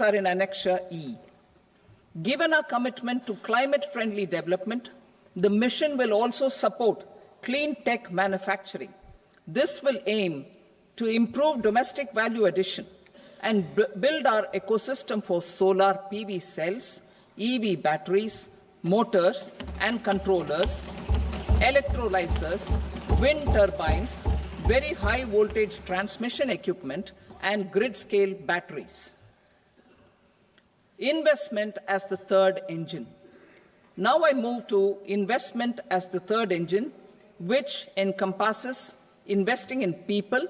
are in Annexure E. Given our commitment to climate-friendly development, the mission will also support clean tech manufacturing. This will aim to improve domestic value addition and build our ecosystem for solar PV cells, EV batteries, motors and controllers, electrolyzers, wind turbines, very high voltage transmission equipment and grid-scale batteries. Investment as the third engine. Now I move to investment as the third engine, which encompasses investing in people,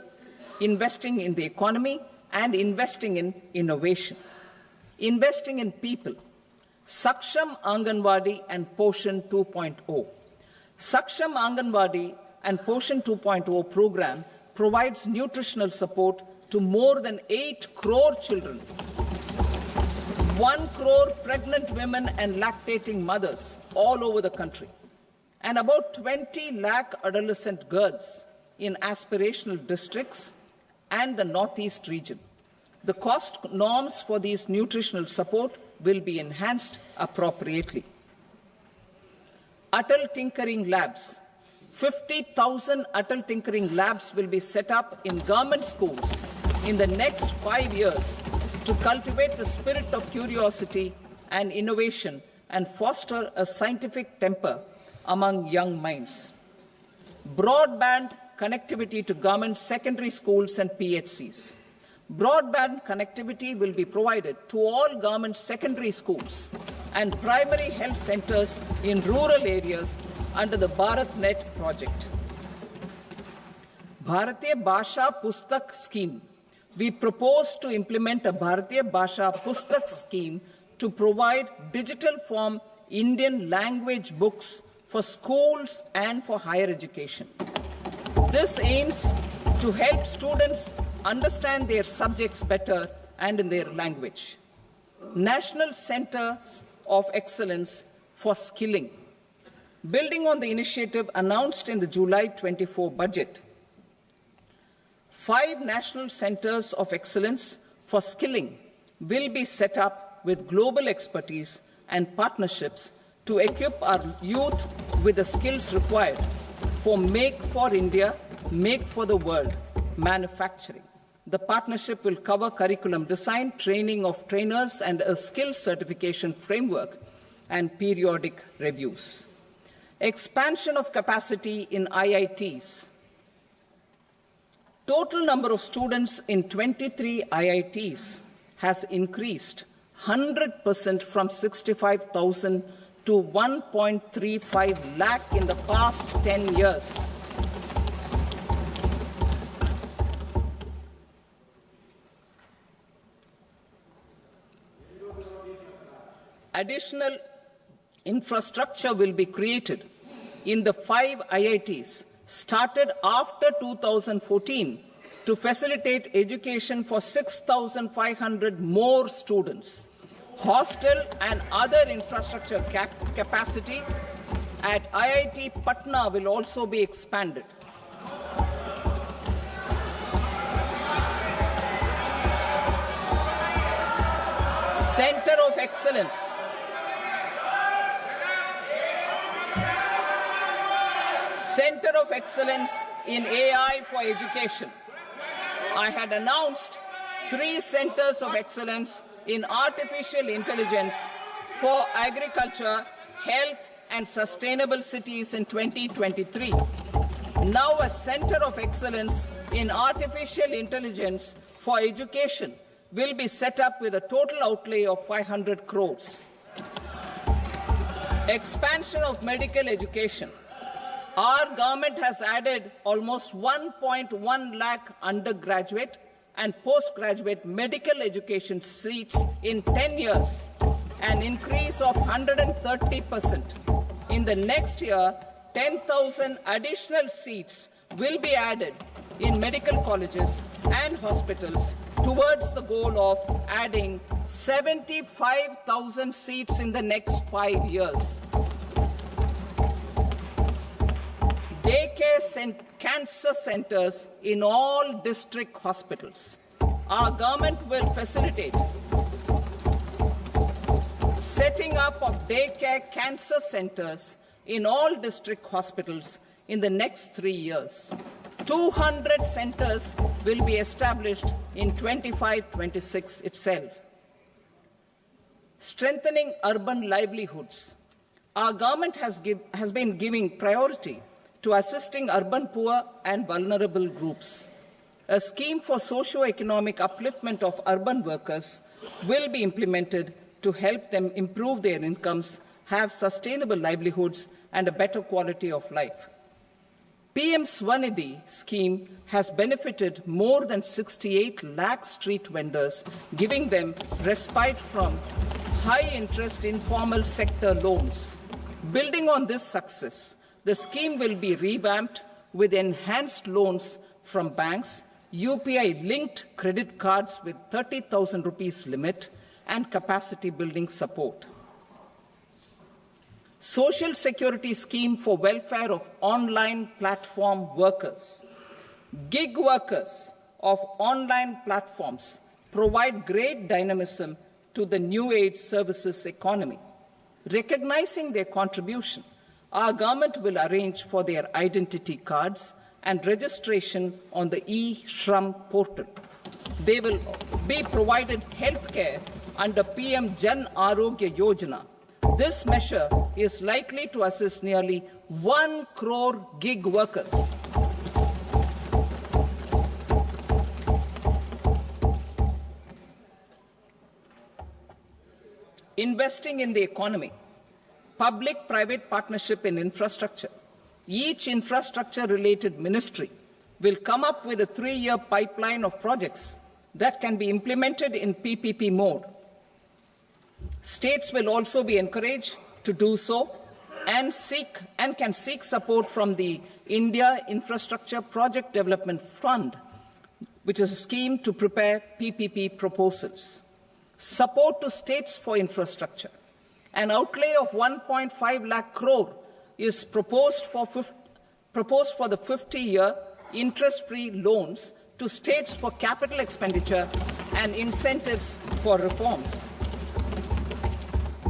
investing in the economy, and investing in innovation. Investing in people. Saksham Anganwadi and Poshan 2.0. Saksham Anganwadi and Poshan 2.0 program provides nutritional support to more than 8 crore children, 1 crore pregnant women and lactating mothers all over the country, and about 20 lakh adolescent girls in aspirational districts and the Northeast region. The cost norms for these nutritional support will be enhanced appropriately. Atal Tinkering Labs. 50,000 Atal Tinkering Labs will be set up in government schools in the next 5 years to cultivate the spirit of curiosity and innovation and foster a scientific temper among young minds. Broadband connectivity to government secondary schools and PHCs. Broadband connectivity will be provided to all government secondary schools and primary health centers in rural areas under the BharatNet project. Bharatiya Bhasha Pustak Scheme. We propose to implement a Bharatiya Bhasha Pustak scheme to provide digital form Indian language books for schools and for higher education. This aims to help students understand their subjects better and in their language. National Centers of Excellence for Skilling. Building on the initiative announced in the July 24 budget, 5 national centers of excellence for skilling will be set up with global expertise and partnerships to equip our youth with the skills required for Make for India, Make for the World manufacturing. The partnership will cover curriculum design, training of trainers, and a skills certification framework and periodic reviews. Expansion of capacity in IITs. Total number of students in 23 IITs has increased 100% from 65,000 to 1.35 lakh in the past 10 years. Additional infrastructure will be created in the 5 IITs started after 2014 to facilitate education for 6,500 more students. Hostel and other infrastructure capacity at IIT Patna will also be expanded. Center of Excellence. Center of Excellence in AI for Education. I had announced 3 centers of excellence in artificial intelligence for agriculture, health, and sustainable cities in 2023. Now a center of excellence in artificial intelligence for education will be set up with a total outlay of 500 crores. Expansion of medical education. Our government has added almost 1.1 lakh undergraduate and postgraduate medical education seats in 10 years, an increase of 130%. In the next year, 10,000 additional seats will be added in medical colleges and hospitals towards the goal of adding 75,000 seats in the next 5 years. Daycare cancer centers in all district hospitals. Our government will facilitate up of daycare cancer centers in all district hospitals in the next 3 years. 200 centers will be established in 25-26 itself. Strengthening urban livelihoods. Our government has been giving priority to assisting urban poor and vulnerable groups. A scheme for socio-economic upliftment of urban workers will be implemented to help them improve their incomes, have sustainable livelihoods, and a better quality of life. PM Swanidhi scheme has benefited more than 68 lakh street vendors, giving them respite from high-interest informal sector loans. Building on this success, the scheme will be revamped with enhanced loans from banks, UPI-linked credit cards with 30,000 rupees limit, and capacity building support. Social Security Scheme for welfare of online platform workers. Gig workers of online platforms provide great dynamism to the new age services economy. Recognizing their contribution, our government will arrange for their identity cards and registration on the e-Shram portal. They will be provided healthcare under PM Jan Arogya Yojana. This measure is likely to assist nearly 1 crore gig workers. Investing in the economy. Public-private partnership in infrastructure. Each infrastructure-related ministry will come up with a 3-year pipeline of projects that can be implemented in PPP mode. States will also be encouraged to do so and can seek support from the India Infrastructure Project Development Fund, which is a scheme to prepare PPP proposals. Support to states for infrastructure. An outlay of 1.5 lakh crore is proposed for the 50-year interest-free loans to states for capital expenditure and incentives for reforms.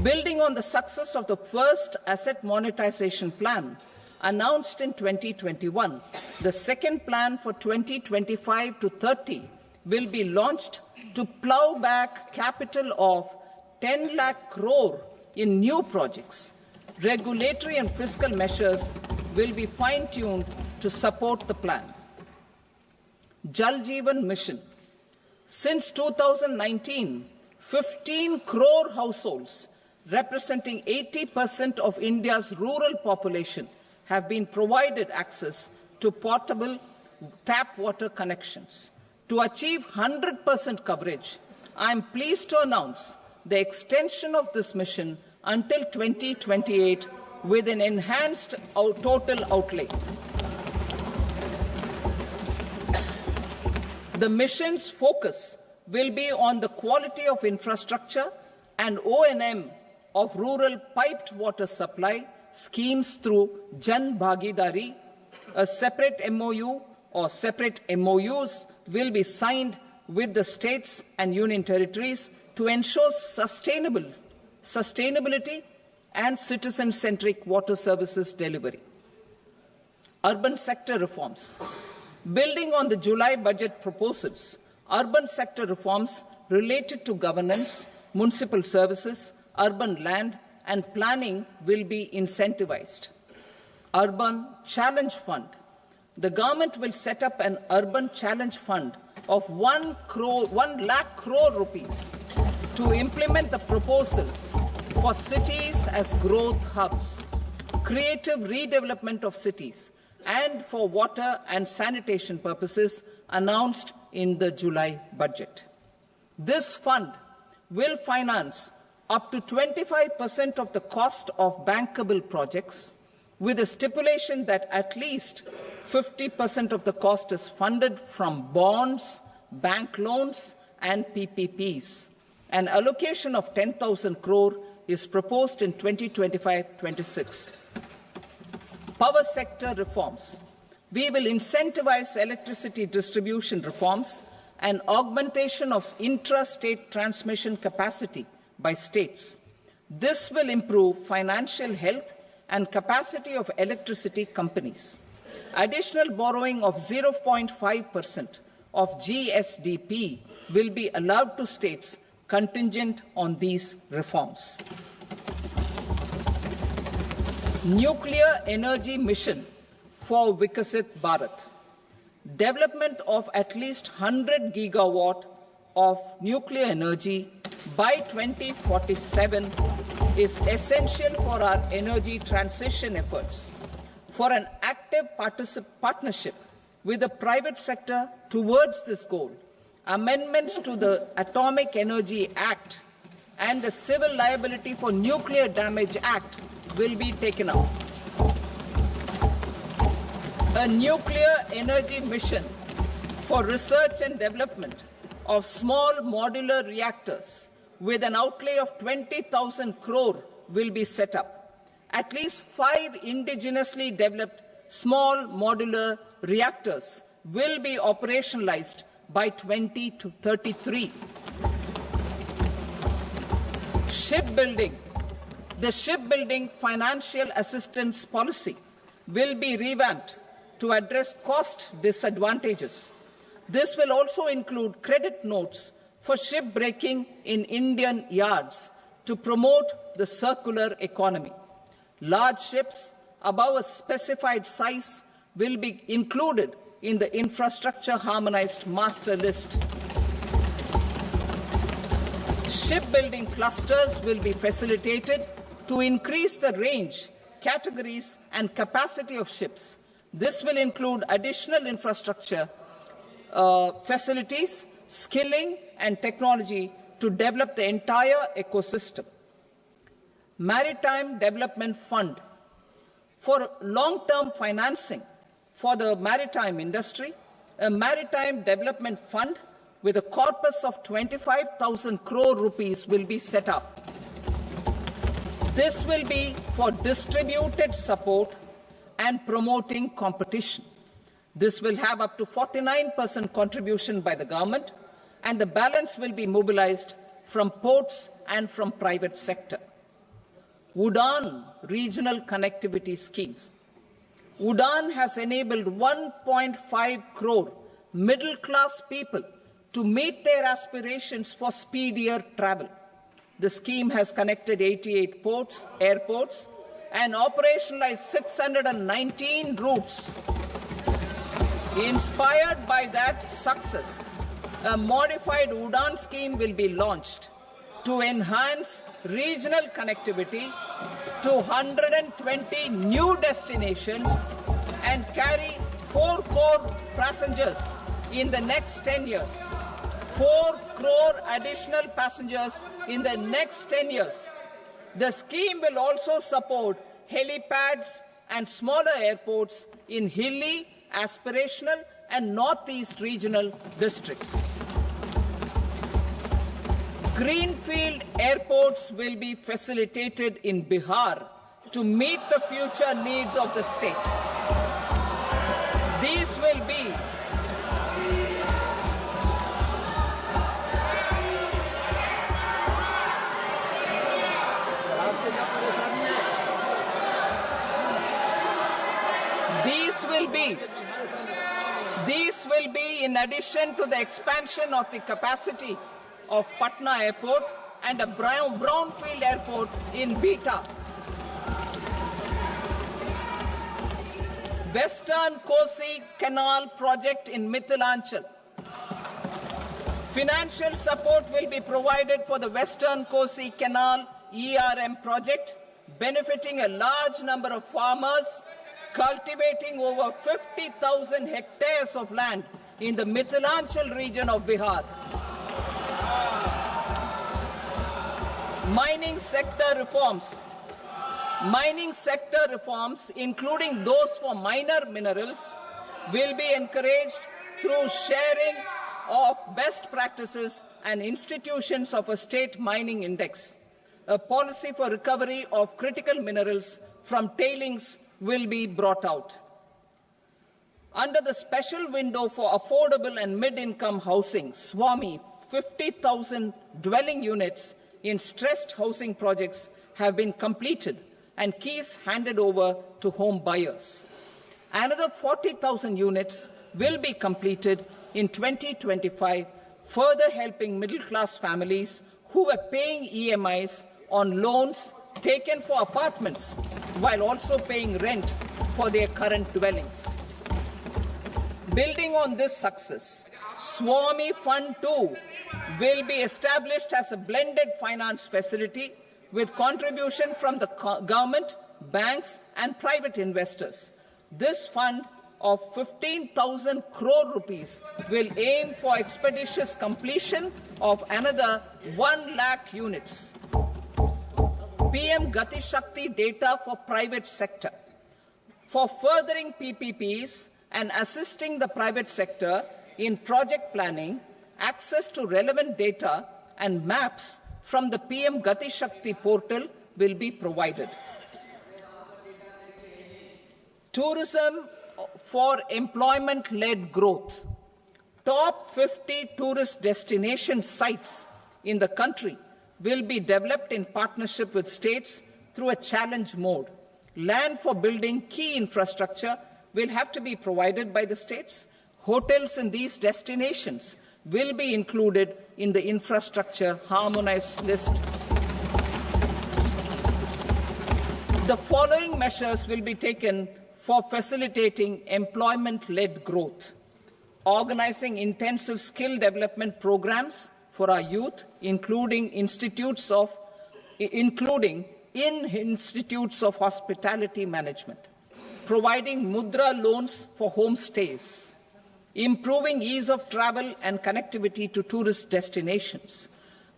Building on the success of the first asset monetization plan announced in 2021, the second plan for 2025 to 30 will be launched to plough back capital of 10 lakh crore in new projects. Regulatory and fiscal measures will be fine-tuned to support the plan. Jal Jeevan Mission. Since 2019, 15 crore households, representing 80% of India's rural population, have been provided access to portable tap water connections. To achieve 100% coverage, I am pleased to announce the extension of this mission until 2028 with an enhanced total outlay. The mission's focus will be on the quality of infrastructure and O&M of rural piped water supply schemes through Jan Bhagidari. A separate MOU or separate MOUs will be signed with the states and union territories to ensure sustainability and citizen-centric water services delivery. Urban sector reforms. Building on the July budget proposals, urban sector reforms related to governance, municipal services, urban land and planning will be incentivized. Urban Challenge Fund. The government will set up an urban challenge fund of 1 lakh crore rupees to implement the proposals for cities as growth hubs, creative redevelopment of cities, and for water and sanitation purposes announced in the July budget. This fund will finance up to 25% of the cost of bankable projects, with a stipulation that at least 50% of the cost is funded from bonds, bank loans, and PPPs. An allocation of 10,000 crore is proposed in 2025-26. Power sector reforms. We will incentivize electricity distribution reforms and augmentation of intra-state transmission capacity by states. This will improve financial health and capacity of electricity companies. Additional borrowing of 0.5% of GSDP will be allowed to states contingent on these reforms. Nuclear energy mission for Vikasit Bharat. Development of at least 100 gigawatt of nuclear energy by 2047 is essential for our energy transition efforts. For an active partnership with the private sector towards this goal, amendments to the Atomic Energy Act and the Civil Liability for Nuclear Damage Act will be taken up. A nuclear energy mission for research and development of small modular reactors with an outlay of 20,000 crore will be set up. At least 5 indigenously developed small modular reactors will be operationalized by 2033. Shipbuilding. The shipbuilding financial assistance policy will be revamped to address cost disadvantages. This will also include credit notes for shipbreaking in Indian yards to promote the circular economy. Large ships above a specified size will be included in the infrastructure harmonized master list. Shipbuilding clusters will be facilitated to increase the range, categories, and capacity of ships. This will include additional infrastructure, facilities, skilling, and technology to develop the entire ecosystem. Maritime Development Fund. For long-term financing for the maritime industry, a Maritime Development Fund with a corpus of 25,000 crore rupees will be set up. This will be for distributed support and promoting competition. This will have up to 49% contribution by the government, and the balance will be mobilized from ports and from private sector. UDAN regional connectivity schemes. UDAN has enabled 1.5 crore middle-class people to meet their aspirations for speedier travel. The scheme has connected 88 airports, and operationalized 619 routes. Inspired by that success, a modified UDAN scheme will be launched to enhance regional connectivity to 120 new destinations and carry 4 crore passengers in the next 10 years. 4 crore additional passengers in the next 10 years. The scheme will also support helipads and smaller airports in hilly, aspirational, and northeast regional districts. Greenfield airports will be facilitated in Bihar to meet the future needs of the state. These will be These will be in addition to the expansion of the capacity of Patna Airport and a brownfield airport in Beta. Western Kosi Canal project in Mithilanchal. Financial support will be provided for the Western Kosi Canal ERM project, benefiting a large number of farmers cultivating over 50,000 hectares of land in the Mithilanchal region of Bihar. Mining sector reforms. Mining sector reforms, including those for minor minerals, will be encouraged through sharing of best practices and institutions of a state mining index. A policy for recovery of critical minerals from tailings will be brought out. Under the special window for affordable and mid-income housing, SWAMI, 50,000 dwelling units in stressed housing projects have been completed and keys handed over to home buyers. Another 40,000 units will be completed in 2025, further helping middle-class families who were paying EMIs on loans taken for apartments while also paying rent for their current dwellings. Building on this success, Swami Fund 2 will be established as a blended finance facility with contribution from the government, banks and private investors. This fund of 15,000 crore rupees will aim for expeditious completion of another 1 lakh units. PM Gati Shakti data for private sector. For furthering PPPs and assisting the private sector in project planning, access to relevant data and maps from the PM Gati Shakti portal will be provided. Tourism for employment-led growth. Top 50 tourist destination sites in the country will be developed in partnership with states through a challenge mode. Land for building key infrastructure will have to be provided by the states. Hotels in these destinations will be included in the infrastructure harmonized list. The following measures will be taken for facilitating employment-led growth: organizing intensive skill development programs for our youth, including in institutes of hospitality management, providing mudra loans for homestays, improving ease of travel and connectivity to tourist destinations,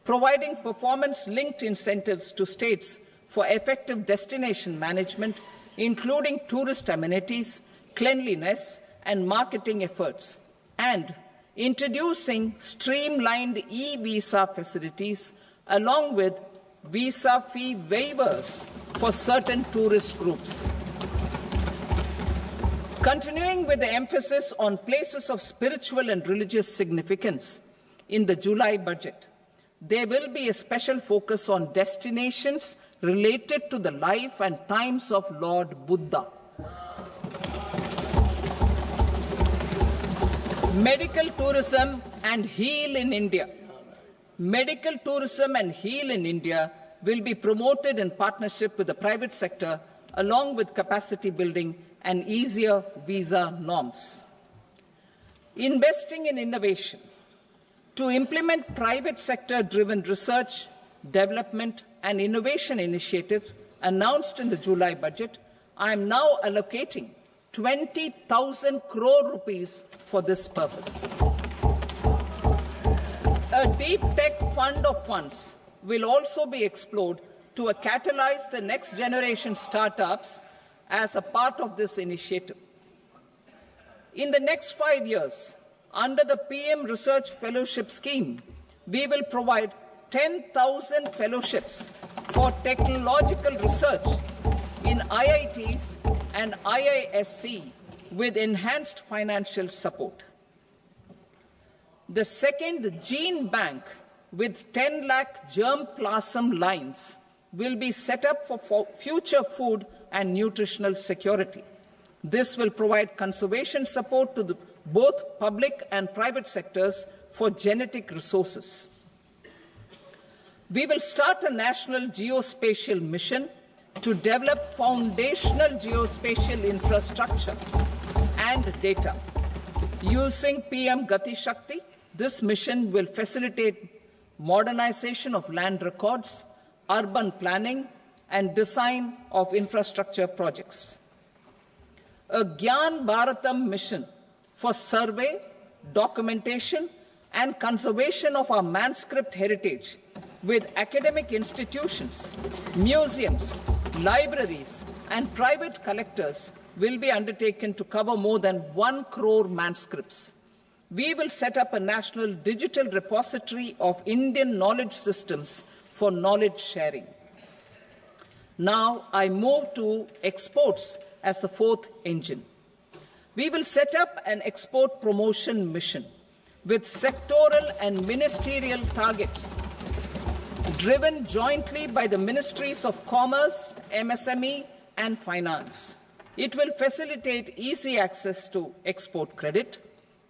providing performance-linked incentives to states for effective destination management, including tourist amenities, cleanliness, and marketing efforts, and introducing streamlined e-visa facilities along with visa fee waivers for certain tourist groups. Continuing with the emphasis on places of spiritual and religious significance, in the July budget, there will be a special focus on destinations related to the life and times of Lord Buddha. Medical tourism and heal in India. Medical tourism and heal in India will be promoted in partnership with the private sector, along with capacity building and easier visa norms. Investing in innovation. To implement private sector-driven research, development and innovation initiatives announced in the July budget, I am now allocating 20,000 crore rupees for this purpose. A deep tech fund of funds will also be explored to catalyze the next generation startups as a part of this initiative. In the next 5 years, under the PM Research Fellowship Scheme, we will provide 10,000 fellowships for technological research in IITs and IISc with enhanced financial support. The second gene bank with 10 lakh germplasm lines will be set up for future food and nutritional security. This will provide conservation support to both public and private sectors for genetic resources. We will start a national geospatial mission to develop foundational geospatial infrastructure and data. Using PM Gati Shakti, this mission will facilitate modernization of land records, urban planning, and design of infrastructure projects. A Gyan Bharatam mission for survey, documentation, and conservation of our manuscript heritage with academic institutions, museums, libraries, and private collectors will be undertaken to cover more than 1 crore manuscripts. We will set up a national digital repository of Indian knowledge systems for knowledge sharing. Now I move to exports as the fourth engine. We will set up an export promotion mission with sectoral and ministerial targets, driven jointly by the Ministries of Commerce, MSME and Finance. It will facilitate easy access to export credit,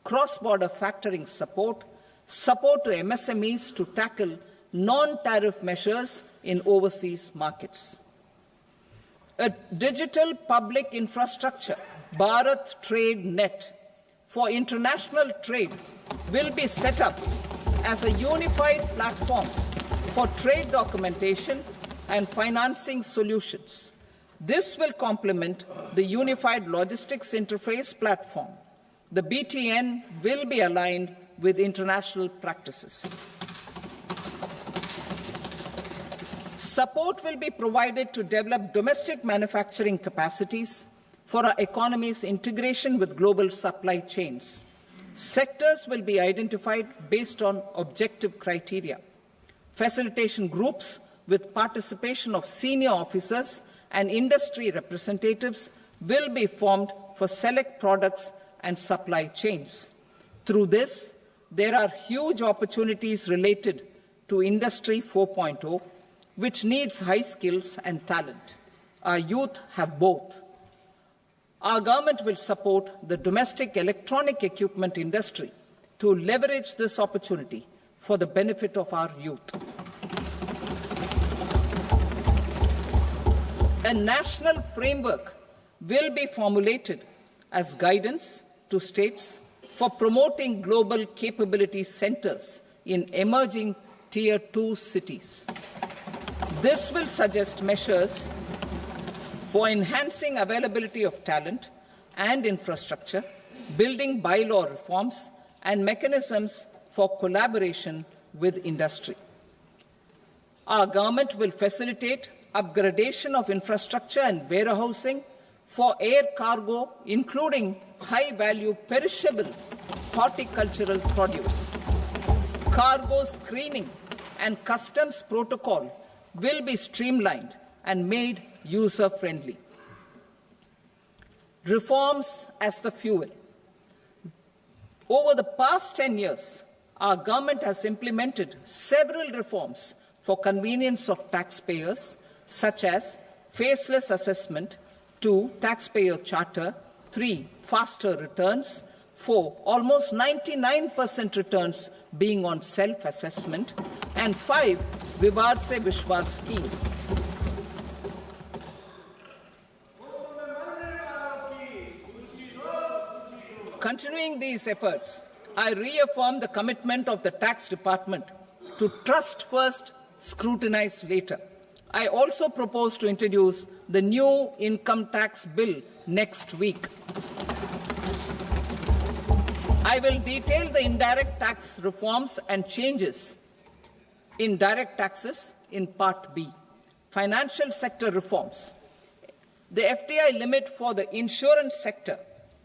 cross-border factoring support, support to MSMEs to tackle non-tariff measures in overseas markets. A digital public infrastructure, Bharat Trade Net, for international trade will be set up as a unified platform for trade documentation and financing solutions. This will complement the Unified Logistics Interface platform. The BTN will be aligned with international practices. Support will be provided to develop domestic manufacturing capacities for our economy's integration with global supply chains. Sectors will be identified based on objective criteria. Facilitation groups with participation of senior officers and industry representatives will be formed for select products and supply chains. Through this, there are huge opportunities related to Industry 4.0, which needs high skills and talent. Our youth have both. Our government will support the domestic electronic equipment industry to leverage this opportunity for the benefit of our youth. A national framework will be formulated as guidance to states for promoting global capability centers in emerging Tier 2 cities. This will suggest measures for enhancing availability of talent and infrastructure, building bylaw reforms, and mechanisms for collaboration with industry. Our government will facilitate upgradation of infrastructure and warehousing for air cargo, including high-value perishable horticultural produce. Cargo screening and customs protocol will be streamlined and made user-friendly. Reforms as the fuel. Over the past 10 years, our government has implemented several reforms for convenience of taxpayers, such as faceless assessment, 2, taxpayer charter, 3, faster returns, 4, almost 99% returns being on self-assessment, and 5, Vivad Se Vishwas scheme. Continuing these efforts, I reaffirm the commitment of the Tax Department to trust first, scrutinize later. I also propose to introduce the new income tax bill next week. I will detail the indirect tax reforms and changes in direct taxes in Part B. Financial sector reforms. The FDI limit for the insurance sector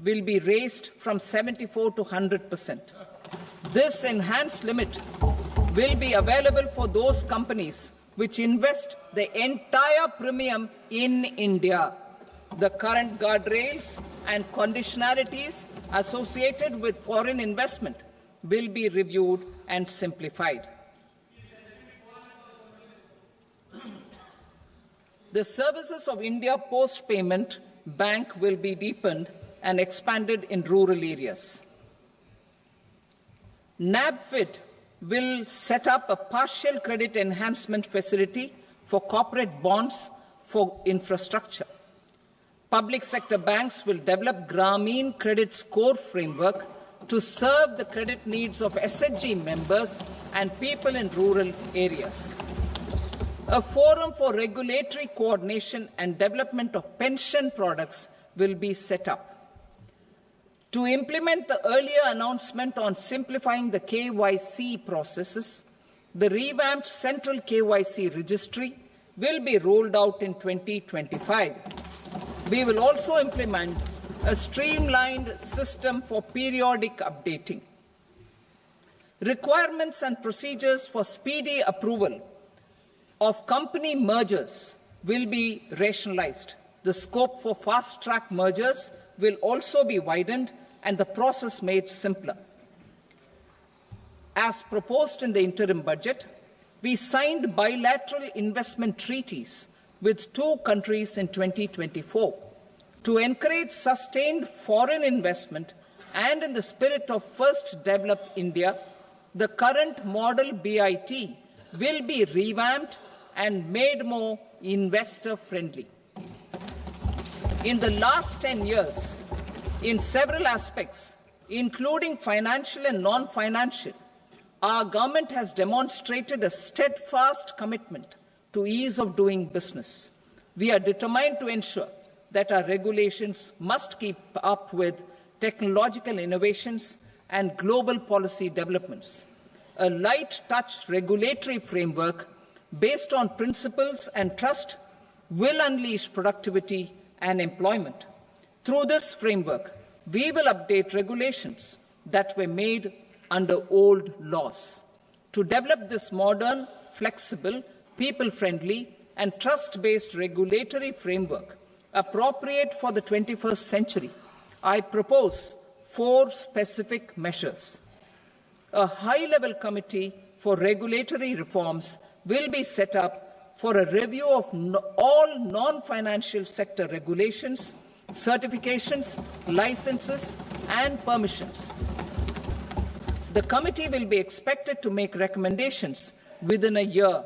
will be raised from 74 to 100%. This enhanced limit will be available for those companies which invest the entire premium in India. The current guardrails and conditionalities associated with foreign investment will be reviewed and simplified. The services of India Post Payment Bank will be deepened and expanded in rural areas. NABFID will set up a partial credit enhancement facility for corporate bonds for infrastructure. Public sector banks will develop Grameen Credit Score framework to serve the credit needs of SHG members and people in rural areas. A forum for regulatory coordination and development of pension products will be set up. To implement the earlier announcement on simplifying the KYC processes, the revamped Central KYC Registry will be rolled out in 2025. We will also implement a streamlined system for periodic updating. Requirements and procedures for speedy approval of company mergers will be rationalized. The scope for fast-track mergers will also be widened and the process made simpler. As proposed in the interim budget, We signed bilateral investment treaties with 2 countries in 2024 to encourage sustained foreign investment, and in the spirit of First Develop India, the current model BIT will be revamped and made more investor-friendly. In the last 10 years, in several aspects, including financial and non-financial, our government has demonstrated a steadfast commitment to ease of doing business. We are determined to ensure that our regulations must keep up with technological innovations and global policy developments. A light-touch regulatory framework based on principles and trust will unleash productivity and employment. Through this framework, we will update regulations that were made under old laws. To develop this modern, flexible, people-friendly and trust-based regulatory framework appropriate for the 21st century, I propose 4 specific measures. A high-level committee for regulatory reforms will be set up for a review of all non-financial sector regulations, certifications, licenses and permissions. The committee will be expected to make recommendations within a year.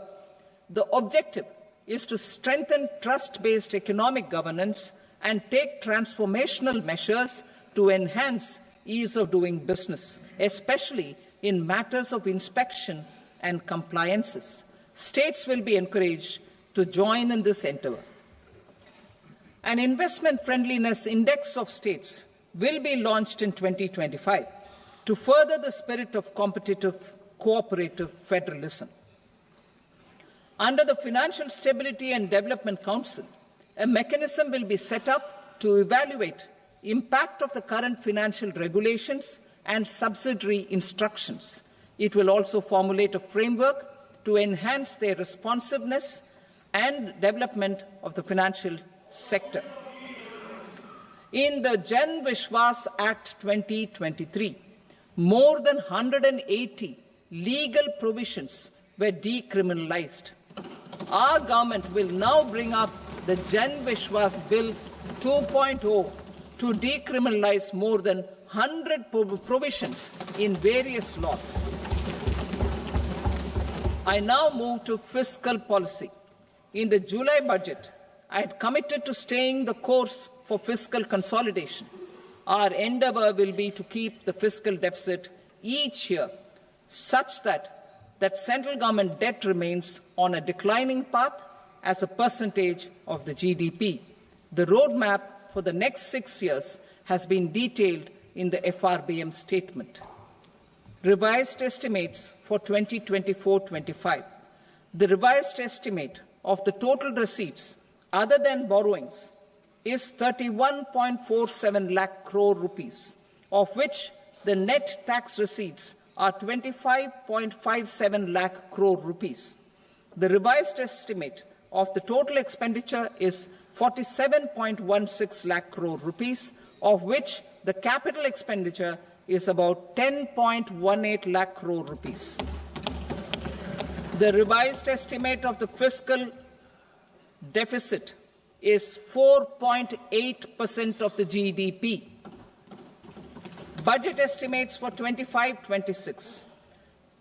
The objective is to strengthen trust-based economic governance and take transformational measures to enhance ease of doing business, especially in matters of inspection and compliances. States will be encouraged to join in this endeavour. An investment friendliness index of states will be launched in 2025 to further the spirit of competitive, cooperative federalism. Under the Financial Stability and Development Council, a mechanism will be set up to evaluate impact of the current financial regulations and subsidiary instructions. It will also formulate a framework to enhance their responsiveness and development of the financial sector. In the Jan Vishwas Act 2023, more than 180 legal provisions were decriminalized. Our government will now bring up the Jan Vishwas Bill 2.0 to decriminalize more than 100 provisions in various laws. I now move to fiscal policy. In the July budget, I had committed to staying the course for fiscal consolidation. Our endeavour will be to keep the fiscal deficit each year such that central government debt remains on a declining path as a percentage of the GDP. The roadmap for the next 6 years has been detailed in the FRBM statement. Revised estimates for 2024-25. The revised estimate of the total receipts other than borrowings is 31.47 lakh crore rupees, of which the net tax receipts are 25.57 lakh crore rupees. The revised estimate of the total expenditure is 47.16 lakh crore rupees, of which the capital expenditure is about 10.18 lakh crore rupees. The revised estimate of the fiscal deficit is 4.8% of the GDP. Budget estimates for 25-26.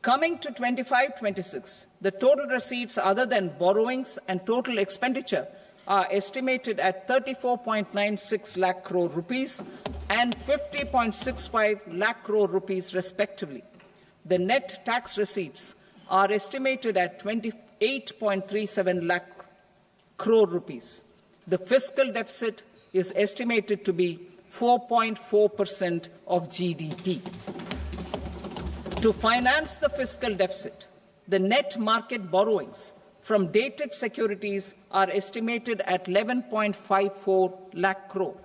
Coming to 25-26, the total receipts other than borrowings and total expenditure are estimated at 34.96 lakh crore rupees and 50.65 lakh crore rupees respectively. The net tax receipts are estimated at 28.37 lakh crore rupees. The fiscal deficit is estimated to be 4.4% of GDP. To finance the fiscal deficit, the net market borrowings from dated securities are estimated at 11.54 lakh crore.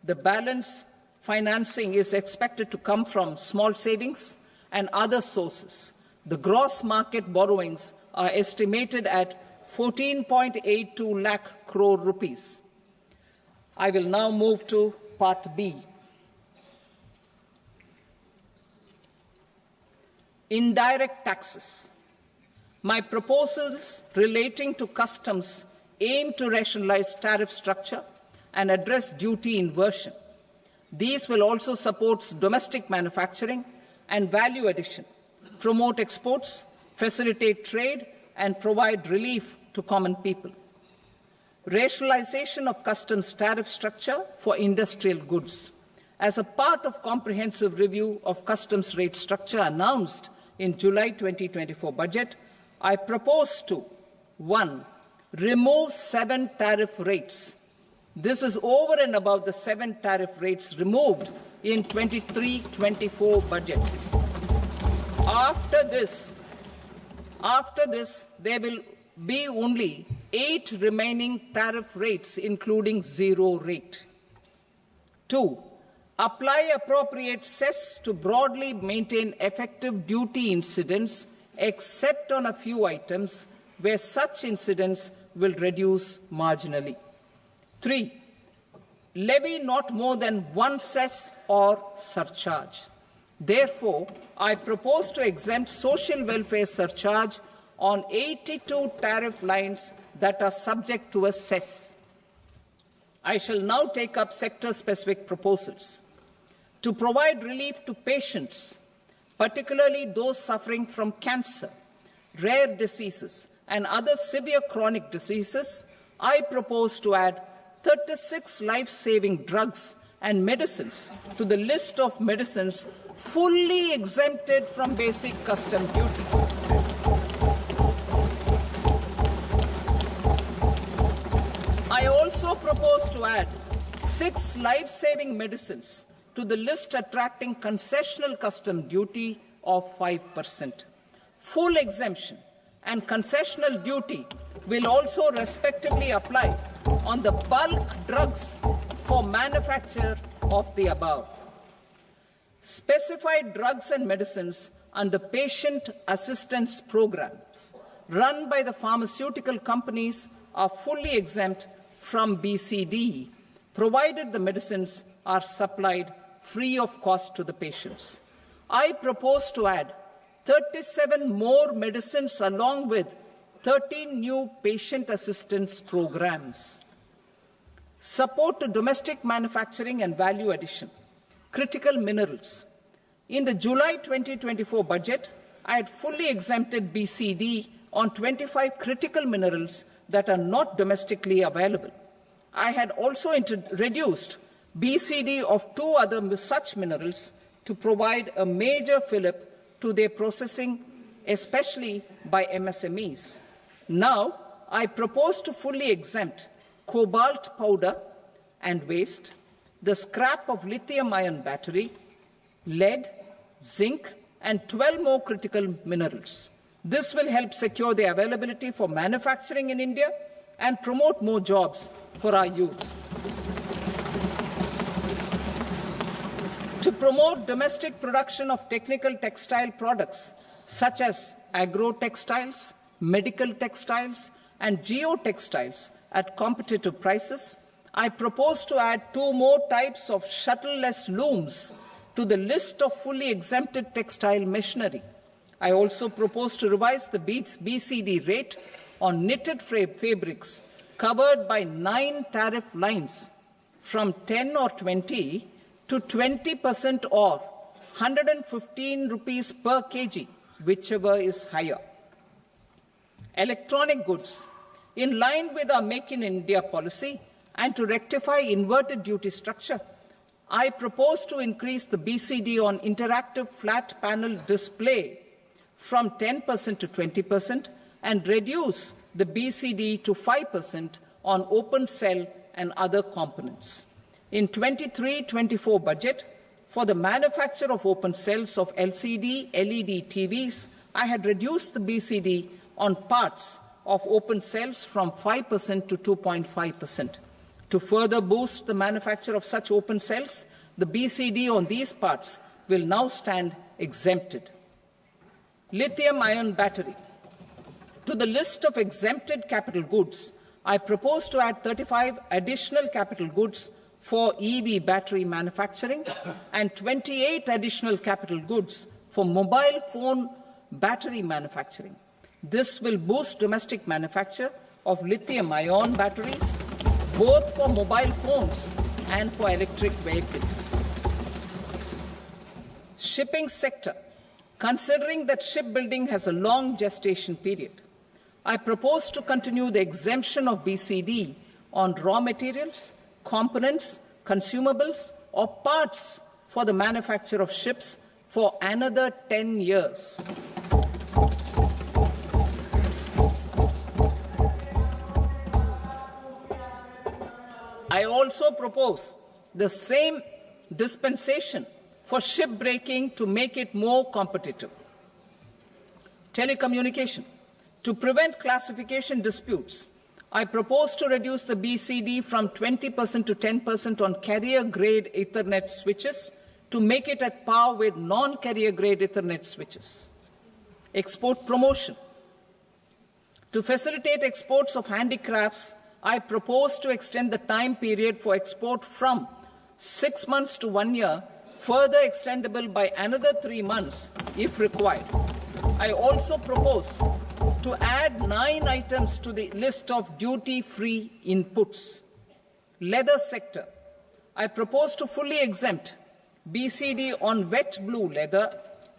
The balance financing is expected to come from small savings and other sources. The gross market borrowings are estimated at 14.82 lakh crore rupees. I will now move to Part B. Indirect taxes. My proposals relating to customs aim to rationalize tariff structure and address duty inversion. These will also support domestic manufacturing and value addition, promote exports, facilitate trade, and provide relief to common people. Rationalization of customs tariff structure for industrial goods. As a part of comprehensive review of customs rate structure announced in July 2024 budget, I propose to 1. Remove 7 tariff rates. This is over and above the 7 tariff rates removed in 23-24 budget. After this, there will be only 8 remaining tariff rates, including 0 rate. 2. Apply appropriate cess to broadly maintain effective duty incidence, except on a few items where such incidence will reduce marginally. 3. Levy not more than 1 cess or surcharge. Therefore, I propose to exempt social welfare surcharge on 82 tariff lines that are subject to a cess. I shall now take up sector-specific proposals. To provide relief to patients, particularly those suffering from cancer, rare diseases, and other severe chronic diseases, I propose to add 36 life-saving drugs and medicines to the list of medicines fully exempted from basic custom duty. I also propose to add 6 life-saving medicines to the list attracting concessional custom duty of 5%. Full exemption and concessional duty will also respectively apply on the bulk drugs for manufacture of the above. Specified drugs and medicines under patient assistance programs run by the pharmaceutical companies are fully exempt from BCD, provided the medicines are supplied free of cost to the patients. I propose to add 37 more medicines along with 13 new patient assistance programs. Support to domestic manufacturing and value addition. Critical minerals. In the July 2024 budget, I had fully exempted BCD on 25 critical minerals that are not domestically available. I had also reduced BCD of 2 other such minerals to provide a major fillip to their processing, especially by MSMEs. Now, I propose to fully exempt cobalt powder and waste, the scrap of lithium-ion battery, lead, zinc, and 12 more critical minerals. This will help secure their availability for manufacturing in India and promote more jobs for our youth. To promote domestic production of technical textile products such as agro-textiles, medical textiles, and geotextiles at competitive prices, I propose to add 2 more types of shuttle-less looms to the list of fully exempted textile machinery. I also propose to revise the BCD rate on knitted fabrics covered by 9 tariff lines from 10 or 20 to 20% or 115 rupees per kg, whichever is higher. Electronic goods. In line with our Make in India policy and to rectify inverted duty structure, I propose to increase the BCD on interactive flat panel display from 10% to 20% and reduce the BCD to 5% on open cell and other components. In 23-24 budget, for the manufacture of open cells of LCD, LED TVs, I had reduced the BCD on parts of open cells from 5% to 2.5%. To further boost the manufacture of such open cells, the BCD on these parts will now stand exempted. Lithium-ion battery. To the list of exempted capital goods, I propose to add 35 additional capital goods for EV battery manufacturing and 28 additional capital goods for mobile phone battery manufacturing. This will boost domestic manufacture of lithium-ion batteries, both for mobile phones and for electric vehicles. Shipping sector. Considering that shipbuilding has a long gestation period, I propose to continue the exemption of BCD on raw materials, components, consumables, or parts for the manufacture of ships for another 10 years. I also propose the same dispensation for shipbreaking to make it more competitive. Telecommunication. To prevent classification disputes, I propose to reduce the BCD from 20% to 10% on carrier-grade Ethernet switches to make it at par with non-carrier-grade Ethernet switches. Export promotion. To facilitate exports of handicrafts, I propose to extend the time period for export from 6 months to 1 year, further extendable by another 3 months if required. I also propose to add 9 items to the list of duty-free inputs. Leather sector. I propose to fully exempt BCD on wet blue leather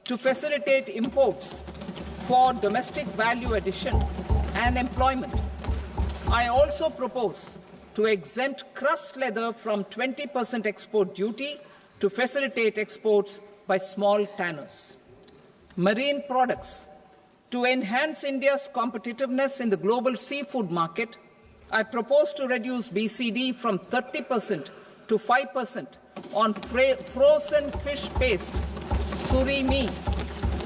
to facilitate imports for domestic value addition and employment. I also propose to exempt crust leather from 20% export duty to facilitate exports by small tanners. Marine products. To enhance India's competitiveness in the global seafood market, I propose to reduce BCD from 30% to 5% on frozen fish paste, surimi,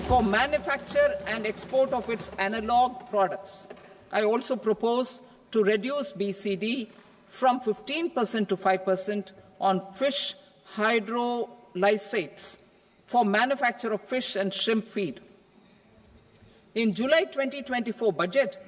for manufacture and export of its analog products. I also propose to reduce BCD from 15% to 5% on fish hydrolysates for manufacture of fish and shrimp feed. In July 2024 budget,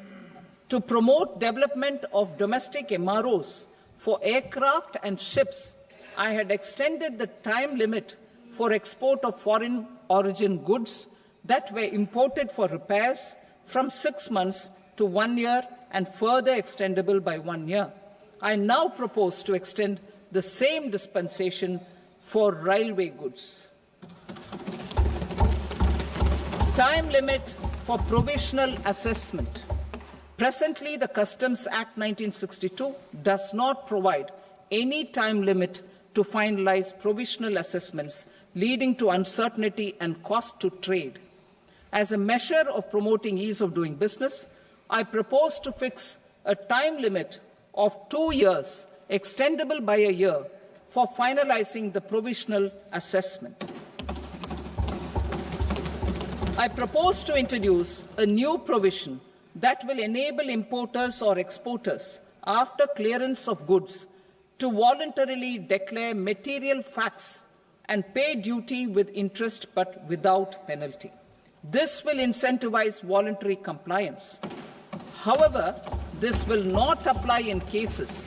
to promote development of domestic MROs for aircraft and ships, I had extended the time limit for export of foreign origin goods that were imported for repairs from 6 months to 1 year and further extendable by 1 year. I now propose to extend the same dispensation for railway goods. Time limit for provisional assessment. Presently, the Customs Act 1962 does not provide any time limit to finalize provisional assessments, leading to uncertainty and cost to trade. As a measure of promoting ease of doing business, I propose to fix a time limit of 2 years, extendable by a year, for finalizing the provisional assessment. I propose to introduce a new provision that will enable importers or exporters, after clearance of goods, to voluntarily declare material facts and pay duty with interest but without penalty. This will incentivize voluntary compliance. However, this will not apply in cases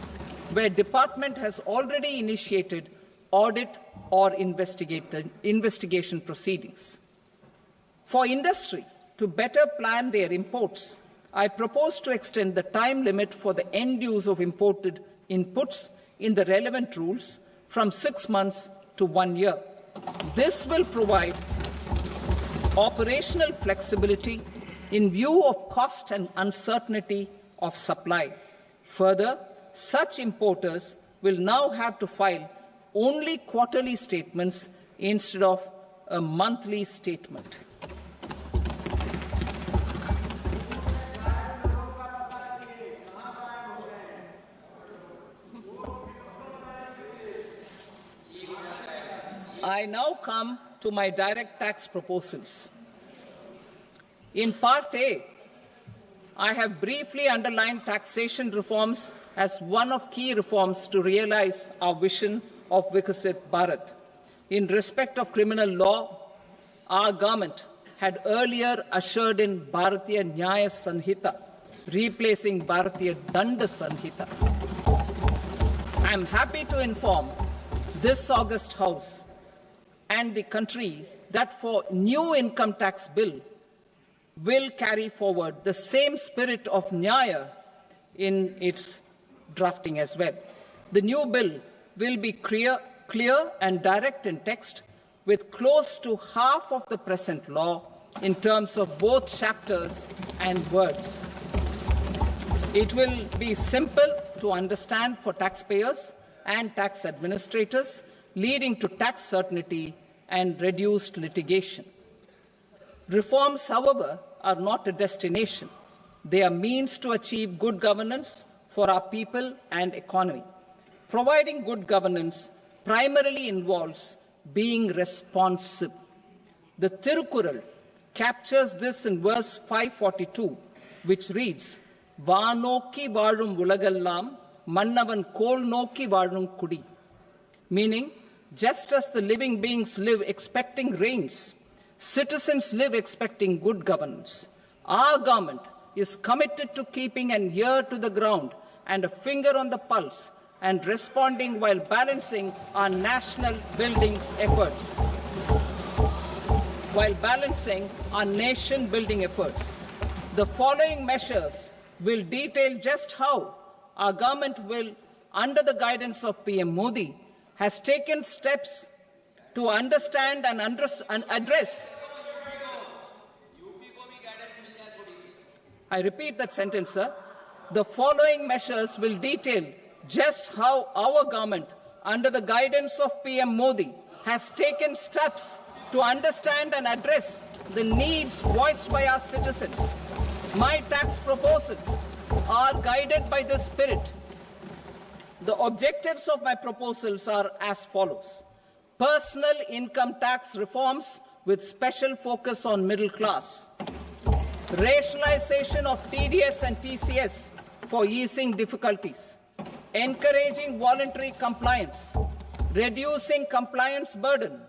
where department has already initiated audit or investigation proceedings. For industry to better plan their imports, I propose to extend the time limit for the end use of imported inputs in the relevant rules from 6 months to 1 year. This will provide operational flexibility in view of cost and uncertainty of supply. Further, such importers will now have to file only quarterly statements instead of a monthly statement. I now come to my direct tax proposals. In Part A, I have briefly underlined taxation reforms as one of key reforms to realize our vision of Vikasit Bharat. In respect of criminal law, our government had earlier ushered in Bharatiya Nyaya Sanhita, replacing Bharatiya Danda Sanhita. I am happy to inform this august House and the country that for new income tax bill, will carry forward the same spirit of Nyaya in its drafting as well. The new bill will be clear and direct in text, with close to half of the present law in terms of both chapters and words. It will be simple to understand for taxpayers and tax administrators, leading to tax certainty and reduced litigation. Reforms, however, are not a destination. They are means to achieve good governance for our people and economy. Providing good governance primarily involves being responsive. The Tirukkural captures this in verse 542, which reads, "Vaanokki vaazhum ulagallam, mannavan kol nokki vaazhum kudi," meaning, just as the living beings live expecting rains, citizens live expecting good governance. Our government is committed to keeping an ear to the ground and a finger on the pulse and responding while balancing our national building efforts. The following measures will detail just how our government will, under the guidance of PM Modi, has taken steps to understand and address. I repeat that sentence, sir. The following measures will detail just how our government, under the guidance of PM Modi, has taken steps to understand and address the needs voiced by our citizens. My tax proposals are guided by this spirit. The objectives of my proposals are as follows: personal income tax reforms with special focus on middle class, rationalization of TDS and TCS for easing difficulties, encouraging voluntary compliance, reducing compliance burden,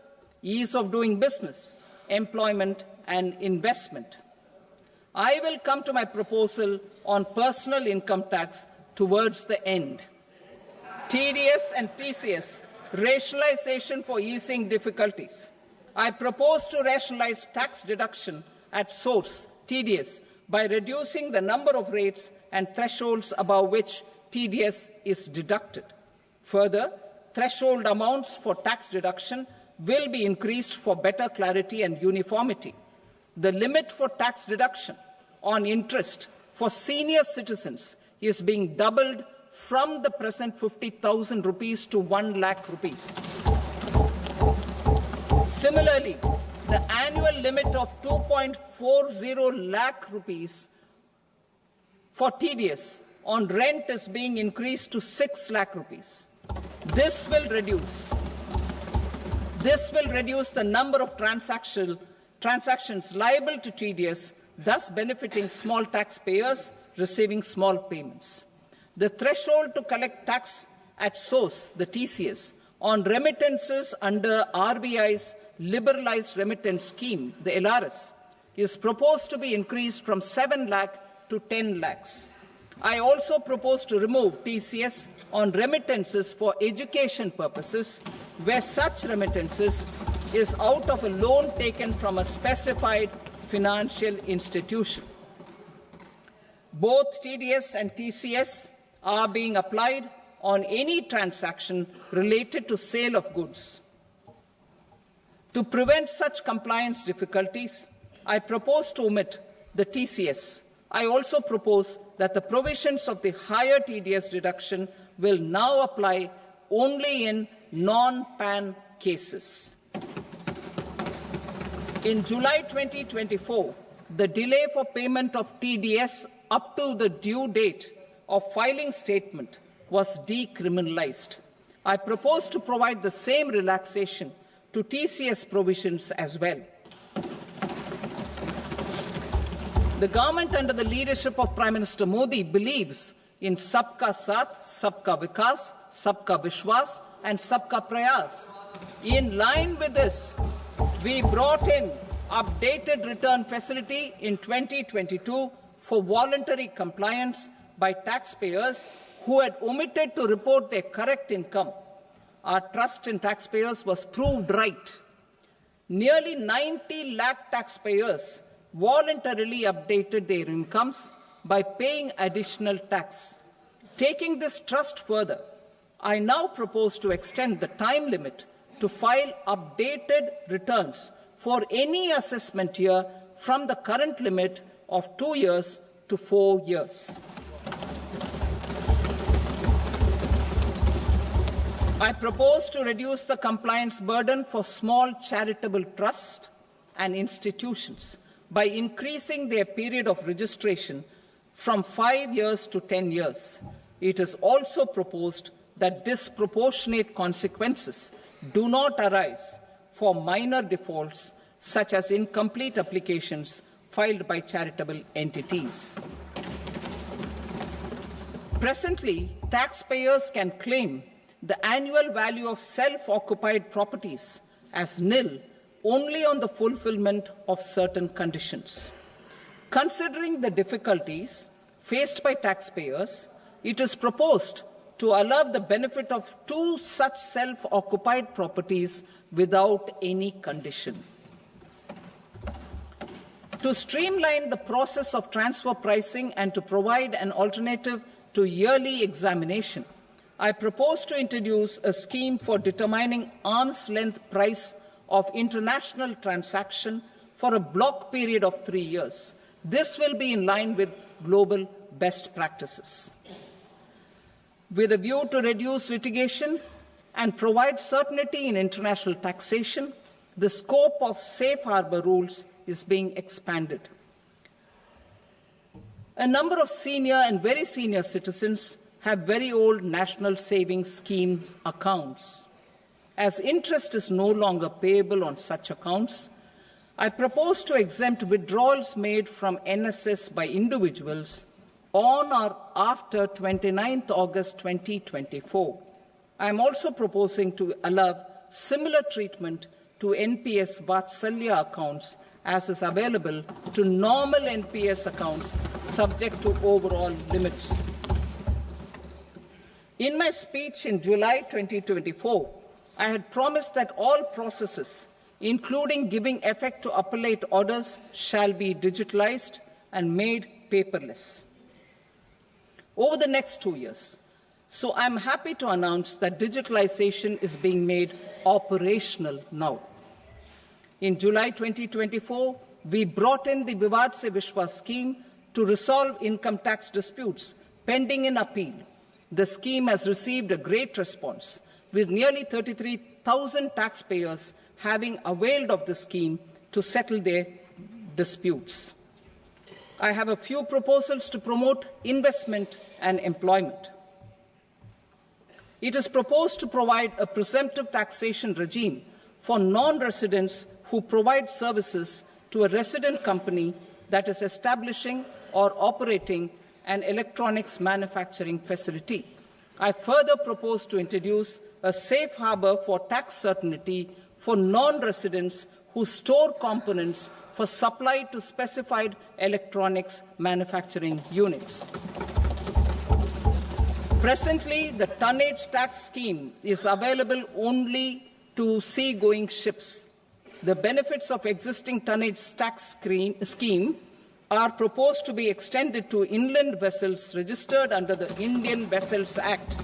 ease of doing business, employment and investment. I will come to my proposal on personal income tax towards the end. TDS and TCS, rationalization for easing difficulties. I propose to rationalize tax deduction at source, TDS, by reducing the number of rates and thresholds above which TDS is deducted. Further, threshold amounts for tax deduction will be increased for better clarity and uniformity. The limit for tax deduction on interest for senior citizens is being doubled from the present 50,000 rupees to 1 lakh rupees. Similarly, the annual limit of 2.40 lakh rupees for TDS on rent is being increased to 6 lakh rupees. This will reduce the number of transactions liable to TDS, thus benefiting small taxpayers receiving small payments. The threshold to collect tax at source, the TCS, on remittances under RBI's liberalized remittance scheme, the LRS, is proposed to be increased from 7 lakh to 10 lakhs. I also propose to remove TCS on remittances for education purposes, where such remittances is out of a loan taken from a specified financial institution. Both TDS and TCS are being applied on any transaction related to sale of goods. To prevent such compliance difficulties, I propose to omit the TCS. I also propose that the provisions of the higher TDS deduction will now apply only in non-PAN cases. In July 2024, the delay for payment of TDS up to the due date of filing statement was decriminalized. I propose to provide the same relaxation to TCS provisions as well. The government, under the leadership of Prime Minister Modi, believes in Sabka Saath, Sabka Vikas, Sabka Vishwas, and Sabka Prayas. In line with this, we brought in updated return facility in 2022 for voluntary compliance by taxpayers who had omitted to report their correct income. Our trust in taxpayers was proved right. Nearly 90 lakh taxpayers voluntarily updated their incomes by paying additional tax. Taking this trust further, I now propose to extend the time limit to file updated returns for any assessment year from the current limit of 2 years to 4 years. I propose to reduce the compliance burden for small charitable trusts and institutions by increasing their period of registration from 5 years to 10 years. It is also proposed that disproportionate consequences do not arise for minor defaults, such as incomplete applications filed by charitable entities. Presently, taxpayers can claim the annual value of self-occupied properties as nil only on the fulfillment of certain conditions. Considering the difficulties faced by taxpayers, it is proposed to allow the benefit of 2 such self-occupied properties without any condition. To streamline the process of transfer pricing and to provide an alternative to yearly examination, I propose to introduce a scheme for determining arm's length price of international transaction for a block period of 3 years. This will be in line with global best practices. With a view to reduce litigation and provide certainty in international taxation, the scope of safe harbor rules is being expanded. A number of senior and very senior citizens have very old national savings schemes accounts. As interest is no longer payable on such accounts, I propose to exempt withdrawals made from NSS by individuals on or after 29th August 2024. I am also proposing to allow similar treatment to NPS Vatsalya accounts as is available to normal NPS accounts subject to overall limits. In my speech in July 2024, I had promised that all processes, including giving effect to appellate orders, shall be digitalized and made paperless over the next 2 years. So I'm happy to announce that digitalization is being made operational now. In July 2024, we brought in the Vivad Se Vishwas scheme to resolve income tax disputes pending in appeal. The scheme has received a great response, with nearly 33,000 taxpayers having availed of the scheme to settle their disputes. I have a few proposals to promote investment and employment. It is proposed to provide a presumptive taxation regime for non-residents who provide services to a resident company that is establishing or operating an electronics manufacturing facility. I further propose to introduce a safe harbor for tax certainty for non-residents who store components for supply to specified electronics manufacturing units. Presently, the tonnage tax scheme is available only to sea-going ships. The benefits of existing tonnage tax scheme are proposed to be extended to inland vessels registered under the Indian Vessels Act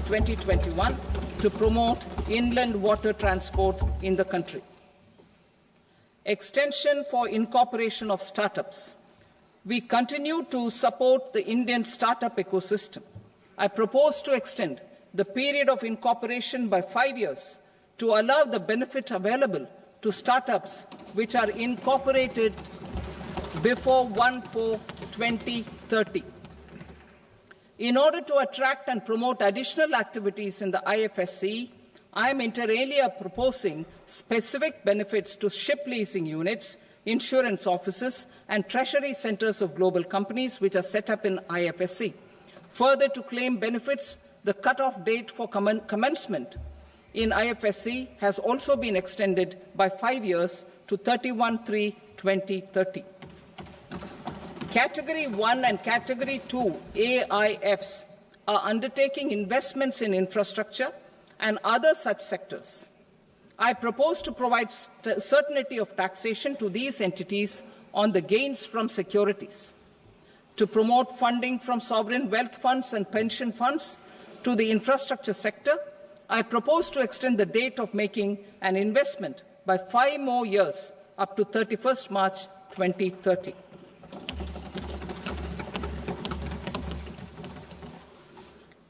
2021 to promote inland water transport in the country. Extension for incorporation of startups. We continue to support the Indian startup ecosystem. I propose to extend the period of incorporation by 5 years to allow the benefit available to startups which are incorporated before 1/4/2030. In order to attract and promote additional activities in the IFSC, I am inter alia proposing specific benefits to ship leasing units, insurance offices, and treasury centres of global companies which are set up in IFSC. Further, to claim benefits, the cut-off date for commencement in IFSC has also been extended by 5 years to 31/3/2030. Category 1 and Category 2 AIFs are undertaking investments in infrastructure and other such sectors. I propose to provide certainty of taxation to these entities on the gains from securities. To promote funding from sovereign wealth funds and pension funds to the infrastructure sector, I propose to extend the date of making an investment by 5 more years up to 31st March 2030.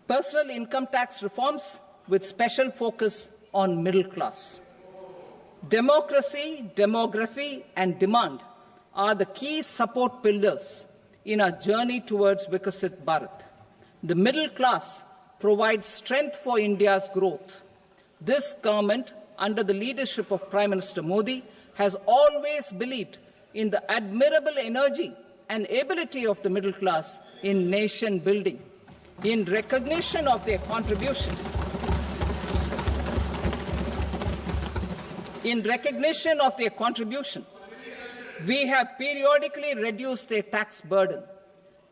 Personal income tax reforms with special focus on middle class. Democracy, demography, and demand are the key support pillars in our journey towards Vikasit Bharat. The middle class provides strength for India's growth. This government, under the leadership of Prime Minister Modi, has always believed in the admirable energy and ability of the middle class in nation building. In recognition of their contribution, we have periodically reduced their tax burden.